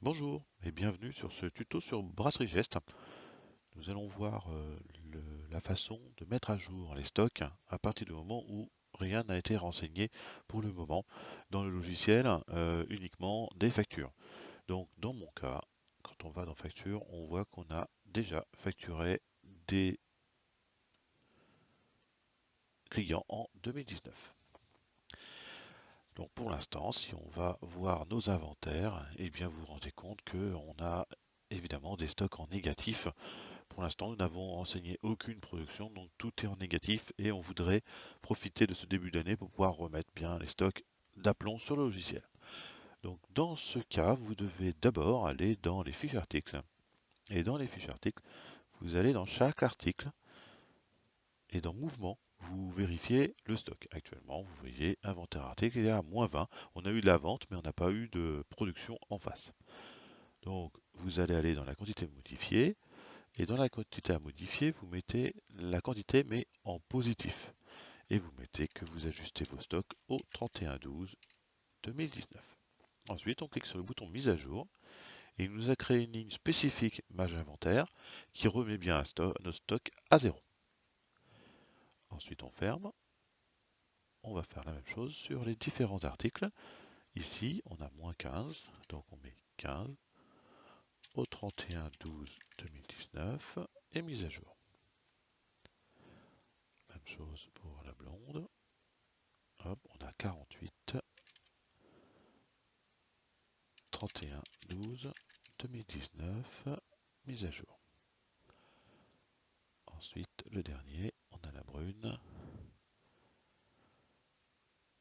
Bonjour et bienvenue sur ce tuto sur Brasserie Geste. Nous allons voir la façon de mettre à jour les stocks à partir du moment où rien n'a été renseigné pour le moment dans le logiciel, uniquement des factures. Donc dans mon cas, quand on va dans facture, on voit qu'on a déjà facturé des clients en 2019. Donc pour l'instant, si on va voir nos inventaires, eh bien vous vous rendez compte qu'on a évidemment des stocks en négatif. Pour l'instant, nous n'avons renseigné aucune production, donc tout est en négatif et on voudrait profiter de ce début d'année pour pouvoir remettre bien les stocks d'aplomb sur le logiciel. Donc dans ce cas, vous devez d'abord aller dans les fiches articles. Et dans les fiches articles, vous allez dans chaque article et dans mouvement, vous vérifiez le stock. Actuellement, vous voyez inventaire article, il est à -20. On a eu de la vente, mais on n'a pas eu de production en face. Donc vous allez aller dans la quantité modifiée. Et dans la quantité à modifier, vous mettez la quantité mais en positif. Et vous mettez que vous ajustez vos stocks au 31/12/2019. Ensuite, on clique sur le bouton mise à jour et il nous a créé une ligne spécifique Mage Inventaire qui remet bien nos stocks à zéro. Ensuite, on ferme. On va faire la même chose sur les différents articles. Ici, on a -15, donc on met 15 au 31/12/2019 et mise à jour. Même chose pour la blonde. Hop, on a 48, 31/12/2019, mise à jour. Ensuite, le dernier, on a la brune.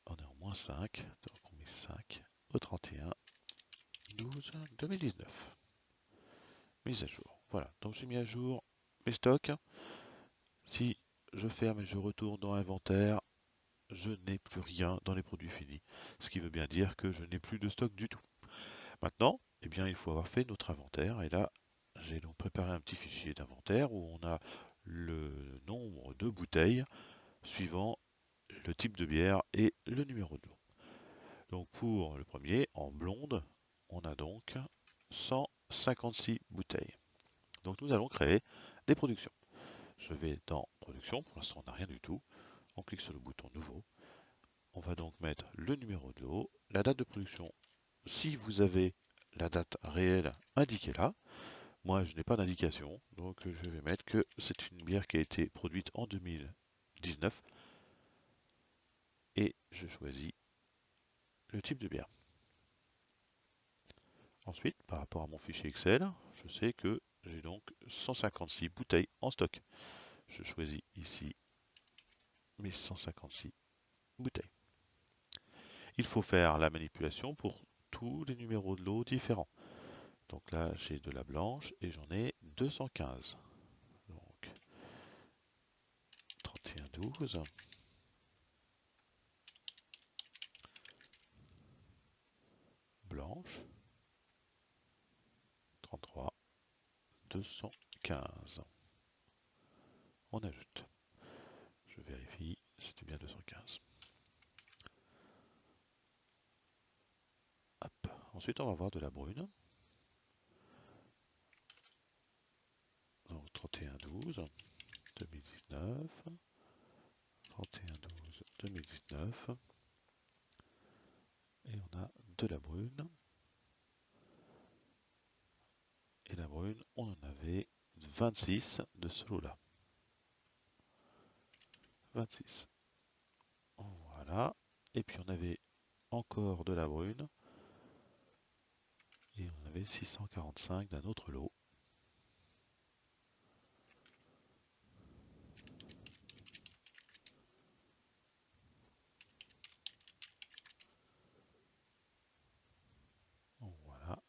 On est en -5, donc on met 5 au 31/12/2019. Mise à jour. Voilà, donc j'ai mis à jour mes stocks. Si je ferme et je retourne dans inventaire, je n'ai plus rien dans les produits finis. Ce qui veut bien dire que je n'ai plus de stock du tout. Maintenant, eh bien, il faut avoir fait notre inventaire. Et là, j'ai donc préparé un petit fichier d'inventaire où on a le nombre de bouteilles suivant le type de bière et le numéro de lot. Donc pour le premier, en blonde, on a donc 156 bouteilles. Donc nous allons créer des productions. Je vais dans production, pour l'instant on n'a rien du tout. On clique sur le bouton nouveau. On va donc mettre le numéro de lot, la date de production. Si vous avez la date réelle, indiquez-la. Moi, je n'ai pas d'indication, donc je vais mettre que c'est une bière qui a été produite en 2019 et je choisis le type de bière. Ensuite, par rapport à mon fichier Excel, je sais que j'ai donc 156 bouteilles en stock. Je choisis ici mes 156 bouteilles. Il faut faire la manipulation pour tous les numéros de lot différents. Donc là, j'ai de la blanche et j'en ai 215. Donc 31/12. Blanche, 33, 215. On ajoute. Je vérifie, c'était bien 215. Hop. Ensuite, on va voir de la brune. Donc 31/12/2019. 31/12/2019. Et on a de la brune. Et la brune, on en avait 26 de ce lot-là. 26. Voilà. Et puis on avait encore de la brune. Et on avait 645 d'un autre lot. Voilà.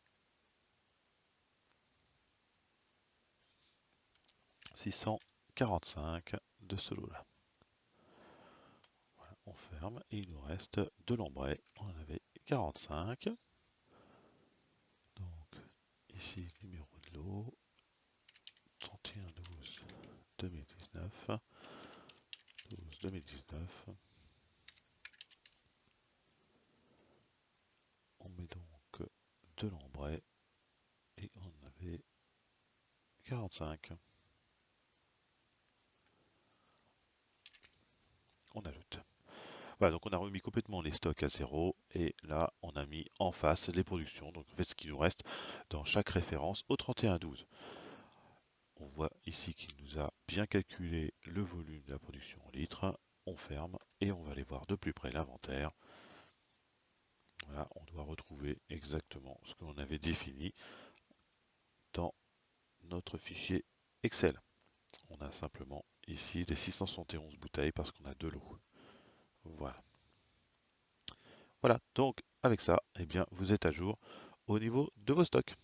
645 de ce lot-là. Voilà, on ferme et il nous reste de l'ambray. On en avait 45. Donc ici, numéro de lot 31/12/2019. 12/2019. On met donc de l'ambray 45. On ajoute. Voilà, donc on a remis complètement les stocks à zéro et là on a mis en face les productions. Donc en fait ce qui nous reste dans chaque référence au 31-12. On voit ici qu'il nous a bien calculé le volume de la production en litres. On ferme et on va aller voir de plus près l'inventaire. Voilà, on doit retrouver exactement ce que l'on avait défini dans notre fichier Excel. On a simplement ici les 671 bouteilles parce qu'on a de l'eau. Voilà. Voilà, donc avec ça, eh bien, vous êtes à jour au niveau de vos stocks.